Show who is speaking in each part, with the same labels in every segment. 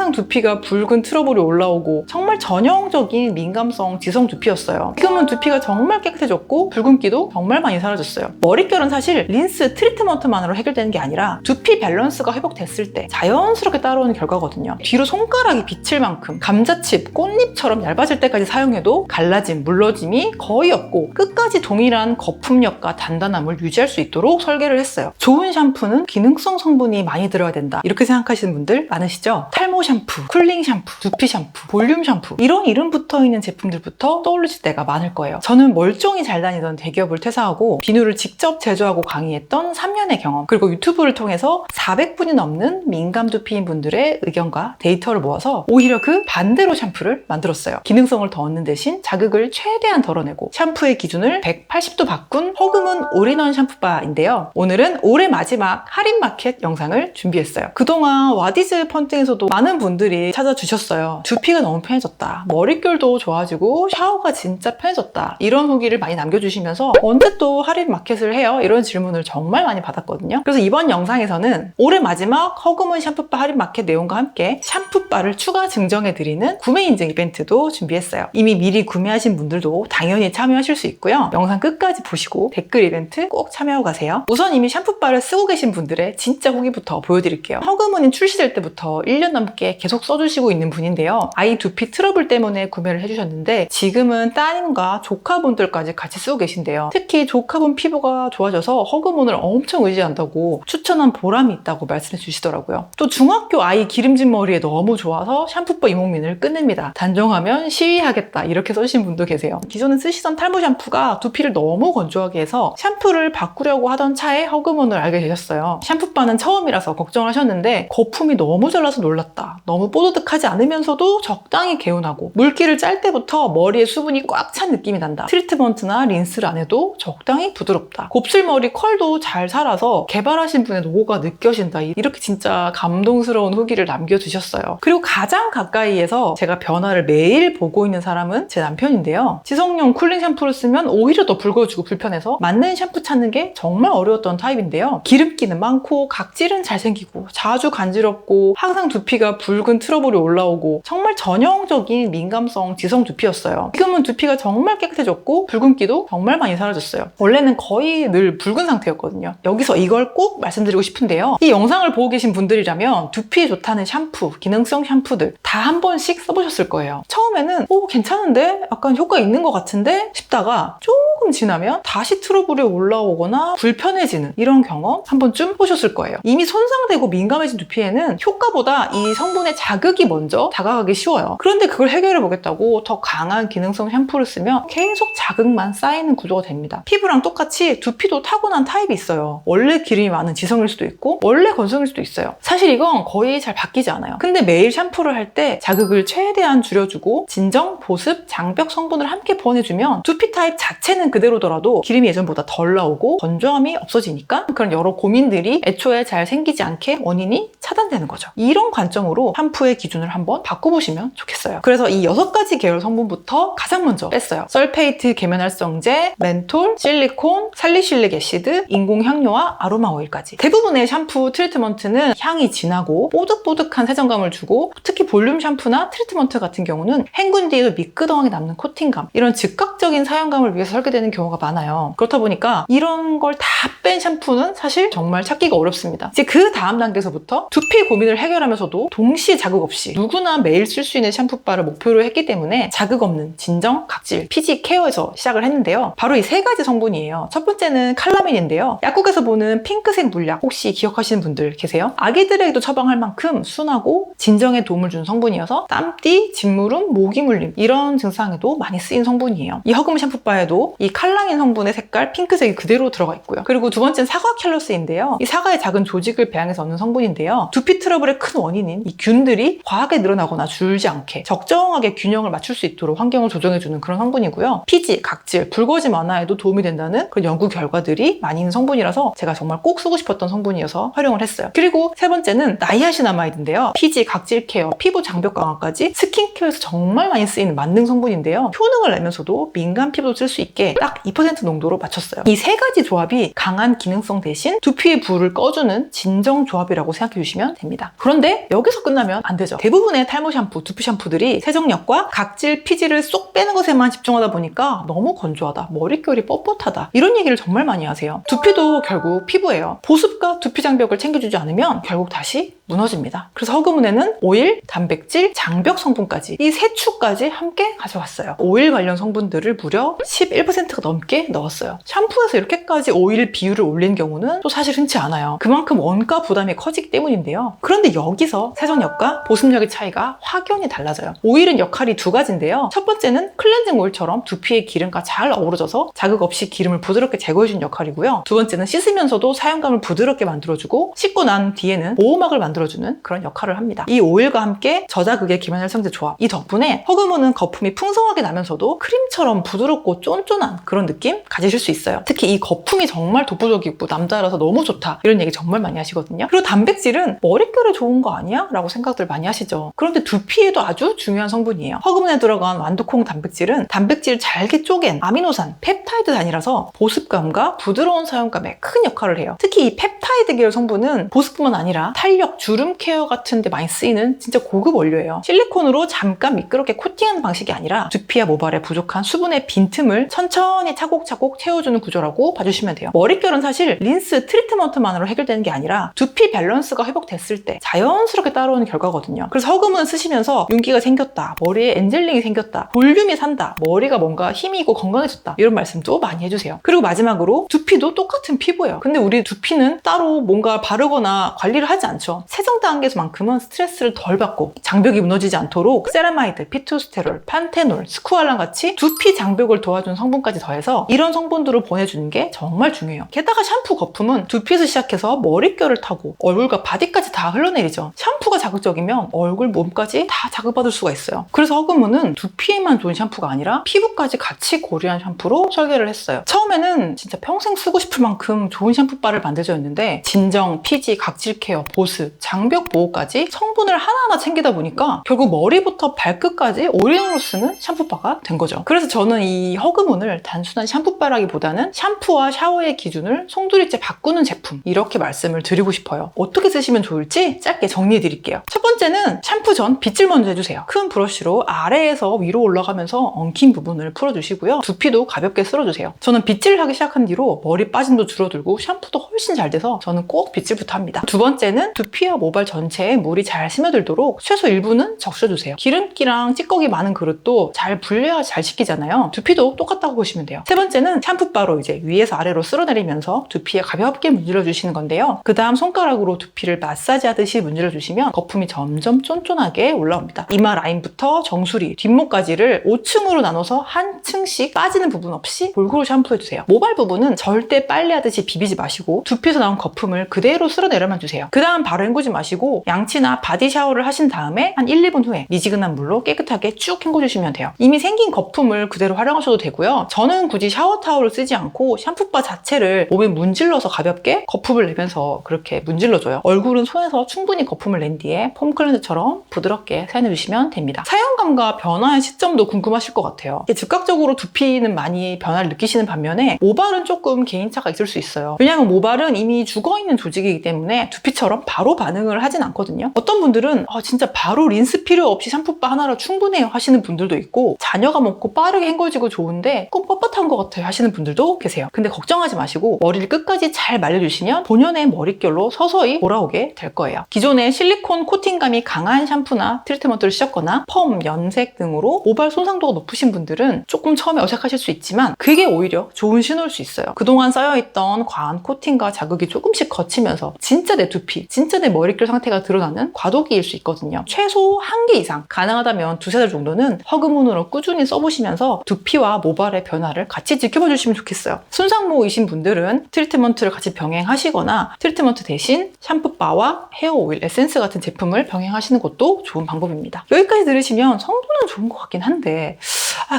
Speaker 1: 항상 두피가 붉은 트러블이 올라오고 정말 전형적인 민감성 지성 두피였어요. 지금은 두피가 정말 깨끗해졌고 붉은기도 정말 많이 사라졌어요. 머릿결은 사실 린스, 트리트먼트만으로 해결되는 게 아니라 두피 밸런스가 회복됐을 때 자연스럽게 따라오는 결과거든요. 뒤로 손가락이 비칠 만큼 감자칩, 꽃잎처럼 얇아질 때까지 사용해도 갈라짐, 물러짐이 거의 없고 끝까지 동일한 거품력과 단단함을 유지할 수 있도록 설계를 했어요. 좋은 샴푸는 기능성 성분이 많이 들어야 된다, 이렇게 생각하시는 분들 많으시죠? 탈모 샴푸, 쿨링 샴푸, 두피 샴푸, 볼륨 샴푸, 이런 이름 붙어있는 제품들부터 떠올리실 때가 많을 거예요. 저는 멀쩡히 잘 다니던 대기업을 퇴사하고 비누를 직접 제조하고 강의했던 3년의 경험, 그리고 유튜브를 통해서 400분이 넘는 민감 두피인 분들의 의견과 데이터를 모아서 오히려 그 반대로 샴푸를 만들었어요. 기능성을 더 얻는 대신 자극을 최대한 덜어내고 샴푸의 기준을 180도 바꾼 허그문 올인원 샴푸바인데요. 오늘은 올해 마지막 할인 마켓 영상을 준비했어요. 그동안 와디즈 펀팅에서도 많은 분들이 찾아주셨어요. 두피가 너무 편해졌다, 머릿결도 좋아지고 샤워가 진짜 편해졌다, 이런 후기를 많이 남겨주시면서 언제 또 할인 마켓을 해요? 이런 질문을 정말 많이 받았거든요. 그래서 이번 영상에서는 올해 마지막 허그문 샴푸바 할인 마켓 내용과 함께 샴푸바를 추가 증정해드리는 구매 인증 이벤트도 준비했어요. 이미 미리 구매하신 분들도 당연히 참여하실 수 있고요. 영상 끝까지 보시고 댓글 이벤트 꼭 참여하고 가세요. 우선 이미 샴푸바를 쓰고 계신 분들의 진짜 후기부터 보여드릴게요. 허그문이 출시될 때부터 1년 넘게 계속 써주시고 있는 분인데요. 아이 두피 트러블 때문에 구매를 해주셨는데 지금은 따님과 조카분들까지 같이 쓰고 계신데요. 특히 조카분 피부가 좋아져서 허그문을 엄청 의지한다고 추천한 보람이 있다고 말씀해 주시더라고요. 또 중학교 아이 기름진 머리에 너무 좋아서 샴푸바 이목민을 끝냅니다. 단정하면 시위하겠다, 이렇게 써주신 분도 계세요. 기존에 쓰시던 탈모 샴푸가 두피를 너무 건조하게 해서 샴푸를 바꾸려고 하던 차에 허그문을 알게 되셨어요. 샴푸바는 처음이라서 걱정을 하셨는데 거품이 너무 잘 나서 놀랐다, 너무 뽀드득하지 않으면서도 적당히 개운하고 물기를 짤 때부터 머리에 수분이 꽉 찬 느낌이 난다, 트리트먼트나 린스를 안 해도 적당히 부드럽다, 곱슬머리 컬도 잘 살아서 개발하신 분의 노고가 느껴진다, 이렇게 진짜 감동스러운 후기를 남겨주셨어요. 그리고 가장 가까이에서 제가 변화를 매일 보고 있는 사람은 제 남편인데요. 지성용 쿨링 샴푸를 쓰면 오히려 더 붉어지고 불편해서 맞는 샴푸 찾는 게 정말 어려웠던 타입인데요. 기름기는 많고 각질은 잘생기고 자주 간지럽고 항상 두피가 붉은 트러블이 올라오고 정말 전형적인 민감성 지성 두피였어요. 지금은 두피가 정말 깨끗해졌고 붉은기도 정말 많이 사라졌어요. 원래는 거의 늘 붉은 상태였거든요. 여기서 이걸 꼭 말씀드리고 싶은데요. 이 영상을 보고 계신 분들이라면 두피에 좋다는 샴푸, 기능성 샴푸들 다 한 번씩 써보셨을 거예요. 처음에는 괜찮은데? 약간 효과 있는 것 같은데? 싶다가 조금 지나면 다시 트러블이 올라오거나 불편해지는 이런 경험 한 번쯤 보셨을 거예요. 이미 손상되고 민감해진 두피에는 효과보다 이 성분의 자극이 먼저 다가가기 쉬워요. 그런데 그걸 해결해 보겠다고 더 강한 기능성 샴푸를 쓰면 계속 자극만 쌓이는 구조가 됩니다. 피부랑 똑같이 두피도 타고난 타입이 있어요. 원래 기름이 많은 지성일 수도 있고 원래 건성일 수도 있어요. 사실 이건 거의 잘 바뀌지 않아요. 근데 매일 샴푸를 할 때 자극을 최대한 줄여주고 진정, 보습, 장벽 성분을 함께 보내주면 두피 타입 자체는 그대로더라도 기름이 예전보다 덜 나오고 건조함이 없어지니까 그런 여러 고민들이 애초에 잘 생기지 않게 원인이 차단되는 거죠. 이런 관점으로 샴푸의 기준을 한번 바꿔보시면 좋겠어요. 그래서 이 6가지 계열 성분부터 가장 먼저 뺐어요. 설페이트 계면활성제, 멘톨, 실리콘, 살리실릭 애시드, 인공향료와 아로마 오일까지. 대부분의 샴푸 트리트먼트는 향이 진하고 뽀득뽀득한 세정감을 주고 특히 볼륨 샴푸나 트리트먼트 같은 경우는 헹군 뒤에도 미끄덩하게 남는 코팅감, 이런 즉각적인 사용감을 위해서 설계되는 경우가 많아요. 그렇다 보니까 이런 걸 다 뺀 샴푸는 사실 정말 찾기가 어렵습니다. 이제 그 다음 단계에서부터 두피 고민을 해결하면서도 동시에 자극 없이 누구나 매일 쓸 수 있는 샴푸바를 목표로 했기 때문에 자극 없는 진정, 각질, 피지 케어에서 시작을 했는데요. 바로 이 3가지 성분이에요. 첫 번째는 칼라민인데요. 약국에서 보는 핑크색 물약 혹시 기억하시는 분들 계세요? 아기들에게도 처방할 만큼 순하고 진정에 도움을 주는 성분이어서 땀띠, 진무름, 모기 물림 이런 증상에도 많이 쓰인 성분이에요. 이 허금 샴푸바에도 이 칼라민 성분의 색깔 핑크색이 그대로 들어가 있고요. 그리고 두 번째는 사과 캘러스인데요. 이 사과의 작은 조직을 배양해서 얻는 성분인데요. 두피 트러블의 큰 원인인 이 균들이 과하게 늘어나거나 줄지 않게 적정하게 균형을 맞출 수 있도록 환경을 조정해주는 그런 성분이고요. 피지, 각질, 붉어짐 완화에도 도움이 된다는 그런 연구 결과들이 많이 있는 성분이라서 제가 정말 꼭 쓰고 싶었던 성분이어서 활용을 했어요. 그리고 세 번째는 나이아신아마이드인데요. 피지, 각질 케어, 피부 장벽 강화까지 스킨케어에서 정말 많이 쓰이는 만능 성분인데요. 효능을 내면서도 민감 피부도 쓸 수 있게 딱 2% 농도로 맞췄어요. 이 세 가지 조합이 강한 기능성 대신 두피의 불을 꺼주는 진정 조합이라고 생각해 주시면 됩니다. 그런데 여기서 끝나면 안 되죠. 대부분의 탈모 샴푸, 두피 샴푸들이 세정력과 각질, 피지를 쏙 빼는 것에만 집중하다 보니까 너무 건조하다, 머릿결이 뻣뻣하다 이런 얘기를 정말 많이 하세요. 두피도 결국 피부예요. 보습과 두피 장벽을 챙겨주지 않으면 결국 다시 무너집니다. 그래서 허그문에는 오일, 단백질, 장벽 성분까지 이 세 축까지 함께 가져왔어요. 오일 관련 성분들을 무려 11%가 넘게 넣었어요. 샴푸에서 이렇게까지 오일 비율을 올린 경우는 또 사실 흔치 않아요. 그만큼 원가 부담이 커지기 때문인데요. 그런데 여기서 세정력과 보습력의 차이가 확연히 달라져요. 오일은 역할이 두 가지인데요. 첫 번째는 클렌징 오일처럼 두피의 기름과 잘 어우러져서 자극 없이 기름을 부드럽게 제거해주는 역할이고요. 두 번째는 씻으면서도 사용감을 부드럽게 만들어주고 씻고 난 뒤에는 보호막을 만들어주는 그런 역할을 합니다. 이 오일과 함께 저자극의 기면활성제 조합, 이 덕분에 허그문은 거품이 풍성하게 나면서도 크림처럼 부드럽고 쫀쫀한 그런 느낌 가지실 수 있어요. 특히 이 거품이 정말 독보적이고 남다라서 너무 좋다 이런 얘기 정말 많이 하시거든요. 그리고 단백질은 머릿결에 좋은 거 아니야? 라고 생각들 많이 하시죠. 그런데 두피에도 아주 중요한 성분이에요. 허그문에 들어간 완두콩 단백질은 단백질을 잘게 쪼갠 아미노산, 펩타이드 단이라서 보습감과 부드러운 사용감에 큰 역할을 해요. 특히 이 펩타이드 계열 성분은 보습뿐만 아니라 탄력, 주름 케어 같은 데 많이 쓰이는 진짜 고급 원료예요. 실리콘으로 잠깐 미끄럽게 코팅하는 방식이 아니라 두피와 모발에 부족한 수분의 빈틈을 천천히 차곡차곡 채워주는 구조라고 봐주시면 돼요. 머릿결은 사실 린스, 트리트먼트만으로 해결되는 게 아니라 두피 밸런스가 회복됐을 때 자연스럽게 따라오는 결과거든요. 그래서 허그문 쓰시면서 윤기가 생겼다, 머리에 엔젤링이 생겼다, 볼륨이 산다, 머리가 뭔가 힘이 있고 건강해졌다 이런 말씀도 많이 해주세요. 그리고 마지막으로 두피도 똑같은 피부예요. 근데 우리 두피는 따로 뭔가 바르거나 관리를 하지 않죠. 세정 단계에서만큼은 스트레스를 덜 받고 장벽이 무너지지 않도록 세라마이드, 피토스테롤, 판테놀, 스쿠알란 같이 두피 장벽을 도와주는 성분까지 더해서 이런 성분들을 보내주는 게 정말 중요해요. 게다가 샴푸 거품은 두피에서 시작해서 머릿결을 타고 얼굴과 바디까지 다 흘러내리죠. 샴푸가 자극적이면 얼굴, 몸까지 다 자극받을 수가 있어요. 그래서 허그문은 두피에만 좋은 샴푸가 아니라 피부까지 같이 고려한 샴푸로 설계를 했어요. 처음에는 진짜 평생 쓰고 싶을 만큼 좋은 샴푸바를 만들어졌는데 진정, 피지, 각질 케어, 보습, 장벽 보호까지 성분을 하나하나 챙기다 보니까 결국 머리부터 발끝까지 올인원으로 쓰는 샴푸바가 된 거죠. 그래서 저는 이 허그문을 단순한 샴푸바라기보다는 샴푸와 샤워의 기준을 송두리째 바꾸는 제품 이렇게 말씀을 드리고 싶어요. 어떻게 쓰시면 좋을지 짧게 정리해 드릴게요. 첫 번째는 샴푸 전 빗질 먼저 해주세요. 큰 브러쉬로 아래에서 위로 올라가면서 엉킨 부분을 풀어주시고요. 두피도 가볍게 쓸어주세요. 저는 빗질을 하기 시작한 뒤로 머리 빠짐도 줄어들고 샴푸도 훨씬 잘 돼서 저는 꼭 빗질부터 합니다. 두 번째는 두피와 모발 전체에 물이 잘 스며들도록 최소 1분은 적셔주세요. 기름기랑 찌꺼기 많은 그릇도 잘 불려야 잘 씻기잖아요. 두피도 똑같다고 보시면 돼요. 세 번째는 샴푸바로 이제 위에서 아래로 쓸어내리면서 두피에 가볍게 문질러 주시는 건데요. 그 다음 손가락으로 두피를 마사지 하듯이 문질러 주시면 거품이 점점 쫀쫀하게 올라옵니다. 이마 라인부터 정수리, 뒷목까지를 5층으로 나눠서 한 층씩 빠지는 부분 없이 골고루 샴푸해주세요. 모발 부분은 절대 빨래하듯이 비비지 마시고 두피에서 나온 거품을 그대로 쓸어내려만 주세요. 그 다음 바로 헹구지 마시고 양치나 바디 샤워를 하신 다음에 한 1, 2분 후에 미지근한 물로 깨끗하게 쭉 헹궈주시면 돼요. 이미 생긴 거품을 그대로 활용하셔도 되고요. 저는 굳이 샤워 타올을 쓰지 않고 샴푸바 자체를 몸에 문질러서 가볍게 거품을 내면서 그렇게 문질러줘요. 얼굴은 손에서 충분히 거품을 낸 뒤에 폼 클렌저처럼 부드럽게 사용해주시면 됩니다. 사용감과 변화의 시점도 궁금하실 것 같아요. 즉각적으로 두피는 많이 변화를 느끼시는 반면에 모발은 조금 개인차가 있을 수 있어요. 왜냐하면 모발은 이미 죽어있는 조직이기 때문에 두피처럼 바로 반응을 하진 않거든요. 어떤 분들은 진짜 바로 린스 필요 없이 샴푸바 하나로 충분해요 하시는 분들도 있고 자녀가 먹고 빠르게 헹궈지고 좋은데 꼭 뻣뻣한 것 같아요 하시는 분들도 계세요. 근데 걱정하지 마시고 머리를 끝까지 잘 말려주시면 본연의 머릿결로 서서히 돌아오게 될 거예요. 기존에 실리콘 코팅감이 강한 샴푸나 트리트먼트를 쓰셨거나 펌, 연색 등으로 모발 손상도가 높으신 분들은 조금 처음에 어색하실 수 있지만 그게 오히려 좋은 신호일 수 있어요. 그동안 쌓여있던 과한 코팅과 자극이 조금씩 거치면서 진짜 내 두피, 진짜 내 머릿결 상태가 드러나는 과도기일 수 있거든요. 최소 1개 이상, 가능하다면 2-3달 정도는 허그문으로 꾸준히 써보시면서 두피와 모발의 변화를 같이 지켜봐 주시면 좋겠어요. 손상모이신 분들은 트리트먼트를 같이 병행하시거나 트리트먼트 대신 샴푸바와 헤어 오일, 에센스 같은 제품을 병행하시는 것도 좋은 방법입니다. 여기까지 들으시면 성분은 좋은 것 같긴 한데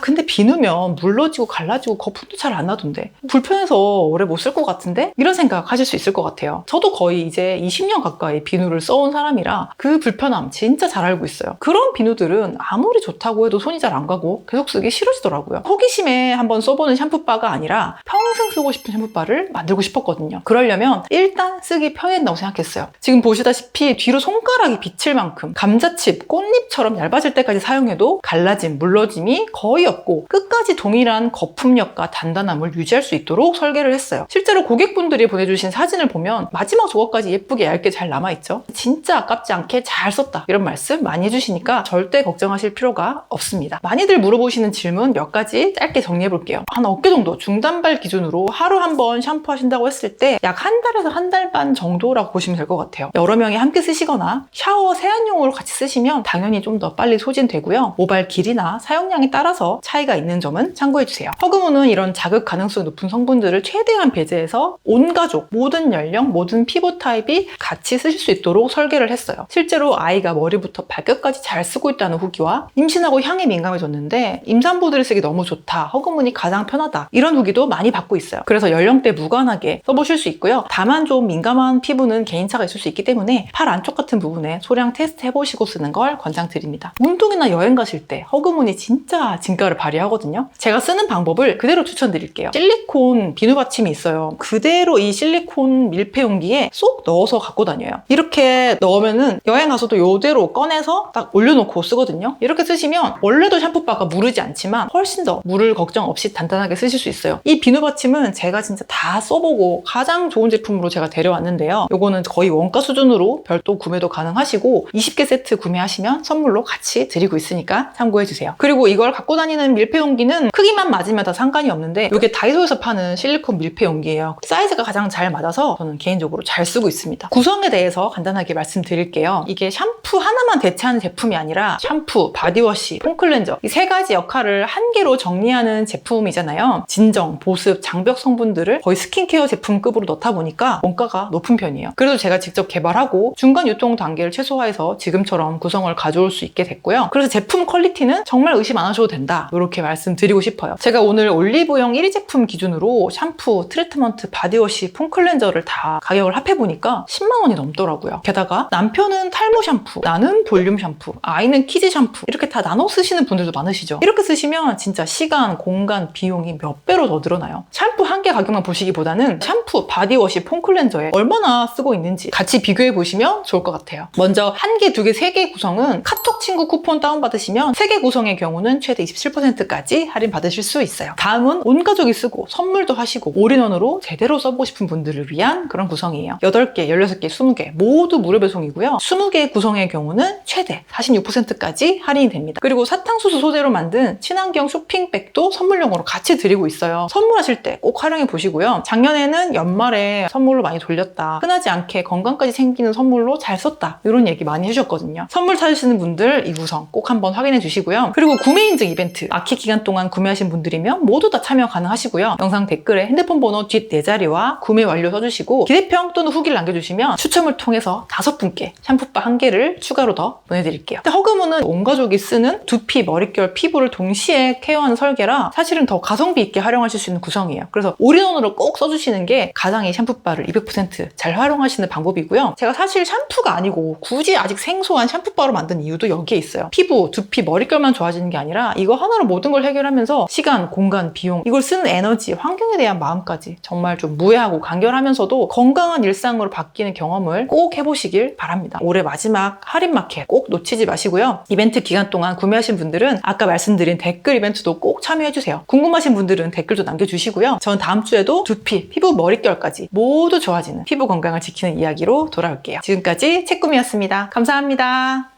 Speaker 1: 근데 비누면 물러지고 갈라지고 거품도 잘 안 나던데 불편해서 오래 못 쓸 것 같은데? 이런 생각 하실 수 있을 것 같아요. 저도 거의 이제 20년 가까이 비누를 써온 사람이라 그 불편함 진짜 잘 알고 있어요. 그런 비누들은 아무리 좋다고 해도 손이 잘 안 가고 계속 쓰기 싫어지더라고요. 호기심에 한번 써보는 샴푸바가 아니라 평생 쓰고 싶은 샴푸바를 만들고 싶었거든요. 그러려면 일단 쓰기 편해야 된다고 생각했어요. 지금 보시다시피 뒤로 손가락이 비칠 만큼 감자칩, 꽃잎처럼 얇아질 때까지 사용해도 갈라짐, 물러짐이 거의 없고 끝까지 동일한 거품력과 단단함을 유지할 수 있도록 설계를 했어요. 실제로 고객분들이 보내주신 사진을 보면 마지막 조각까지 예쁘게 얇게 잘 남아있죠. 진짜 아깝지 않게 잘 썼다 이런 말씀 많이 해주시니까 절대 걱정하실 필요가 없습니다. 많이들 물어보시는 질문 몇 가지 짧게 정리해볼게요. 한 어깨 정도 중단발 기준으로 하루 한 번 샴푸하신다고 했을 때 약 한 달에서 한 달 반 정도라고 보시면 될 것 같아요. 여러 명이 함께 쓰시거나 샤워 세안용으로 같이 쓰시면 당연히 좀 더 빨리 소진되고요. 모발 길이나 사용량에 따라서 차이가 있는 점은 참고해주세요. 허그문은 이런 자극 가능성이 높은 성분들을 최대한 배제해서 온 가족, 모든 연령, 모든 피부 타입이 같이 쓰실 수 있도록 설계를 했어요. 실제로 아이가 머리부터 발끝까지 잘 쓰고 있다는 후기와 임신하고 향에 민감해졌는데 임산부들이 쓰기 너무 좋다, 허그문이 가장 편하다 이런 후기도 많이 받고 있어요. 그래서 연령대 무관하게 써보실 수 있고요. 다만 좀 민감한 피부는 개인차가 있을 수 있기 때문에 팔 안쪽 같은 부분에 소량 테스트 해보시고 쓰는 걸 권장드립니다. 운동이나 여행 가실 때 허그문이 진짜 진가를 발휘하거든요. 제가 쓰는 방법을 그대로 추천드릴게요. 실리콘 비누 받침이 있어요. 그대로 이 실리콘 밀폐 용기에 쏙 넣어서 갖고 다녀요. 이렇게 넣으면은 여행 가서도 이대로 꺼내서 딱 올려놓고 쓰거든요. 이렇게 쓰시면 원래도 샴푸바가 무르지 않지만 훨씬 더 물을 걱정 없이 단단하게 쓰실 수 있어요. 이 비누 받침은 제가 진짜 다 써보고 가장 좋은 제품으로 제가 데려왔는데요. 요거는 거의 원가 수준으로 별도 구매도 가능하시고 20개 세트 구매하시면 선물로 같이 드리고 있으니까 참고해주세요. 그리고 이걸 갖고 다니는 밀폐 용기는 크기만 맞으면 다 상관이 없는데 이게 다이소에서 파는 실리콘 밀폐 용기예요. 사이즈가 가장 잘 맞아서 저는 개인적으로 잘 쓰고 있습니다. 구성에 대해서 간단하게 말씀드릴게요. 이게 샴푸 하나만 대체하는 제품이 아니라 샴푸, 바디워시, 폼클렌저 이 세 가지 역할을 한 개로 정리하는 제품이잖아요. 진정, 보습, 장벽 성분들을 거의 스킨케어 제품급으로 넣다 보니까 원가가 높은 편이에요. 그래도 제가 직접 개발하고 중간 유통 단계를 최소화해서 지금처럼 구성을 가져올 수 있게 됐고요. 그래서 제품 퀄리티는 정말 의심 안 하셔도 된다 이렇게 말씀드리고 싶어요. 제가 오늘 올리브영 1위 제품 기준으로 샴푸, 트리트먼트, 바디워시, 폼클렌저를 다 가격을 합해보니까 10만 원이 넘더라고요. 게다가 남편은 탈모 샴푸, 나는 볼륨 샴푸, 아이는 키즈 샴푸 이렇게 다 나눠 쓰시는 분들도 많으시죠. 이렇게 쓰시면 진짜 시간, 공간, 비용이 몇 배로 더 늘어나요. 샴푸 한 개 가격만 보시기보다는 샴푸, 바디워시, 폼클렌저에 얼마나 쓰고 있는지 같이 비교해 보시면 좋을 것 같아요. 먼저 한 개, 두 개, 세 개 구성은 카톡 친구 쿠폰 다운받으시면 3개 구성의 경우는 최대 27%까지 할인 받으실 수 있어요. 다음은 온 가족이 쓰고 선물도 하시고 올인원으로 제대로 써보고 싶은 분들을 위한 그런 구성이에요. 8개, 16개, 20개 모두 무료 배송이고요. 20개 구성의 경우는 최대 46%까지 할인이 됩니다. 그리고 사탕수수 소재로 만든 친환경 쇼핑백도 선물용으로 같이 드리고 있어요. 선물하실 때 꼭 활용해 보시고요. 작년에는 연말에 선물로 많이 돌렸다, 흔하지 않게 건강까지 생기는 선물로 잘 썼다 이런 얘기 많이 해주셨거든요. 선물 찾으시는 분들 이 구성 꼭 한번 확인해 주시고요. 그리고 구매 인증 이벤트 마켓 기간 동안 구매하신 분들이면 모두 다 참여 가능하시고요. 영상 댓글에 핸드폰 번호 뒷 4자리와 구매 완료 써주시고 기대평 또는 후기를 남겨주시면 추첨을 통해서 5분께 샴푸바 1개를 추가로 더 보내드릴게요. 허그문은 온 가족이 쓰는 두피, 머릿결, 피부를 동시에 케어하는 설계라 사실은 더 가성비 있게 활용하실 수 있는 구성이에요. 그래서 올인원으로 꼭 써주시는 게 가장 이 샴푸바를 200%잘 활용하시는 방법이고요. 제가 사실 샴푸가 아니고 굳이 아직 생소한 샴푸바로 만든 이유도 여기에 있어요. 피부, 두피, 머릿결만 좋아지는 게 아니라 이거 하나로 모든 걸 해결하면서 시간, 공간, 비용, 이걸 쓰는 에너지, 환경에 대한 마음까지 정말 좀 무해하고 간결하면서도 건강한 일상으로 바뀌는 경험을 꼭 해보시길 바랍니다. 올해 마지막 할인 마켓 꼭 놓치지 마시고요. 이벤트 기간 동안 구매하신 분들은 아까 말씀드린 댓글 이벤트도 꼭 참여해주세요. 궁금하신 분들은 댓글도 남겨주시고요. 전 다음 주에도 두피, 피부, 머릿결까지 모두 좋아지는 피부 건강을 지키는 이야기로 돌아올게요. 지금까지 채꾸미였습니다. 감사합니다.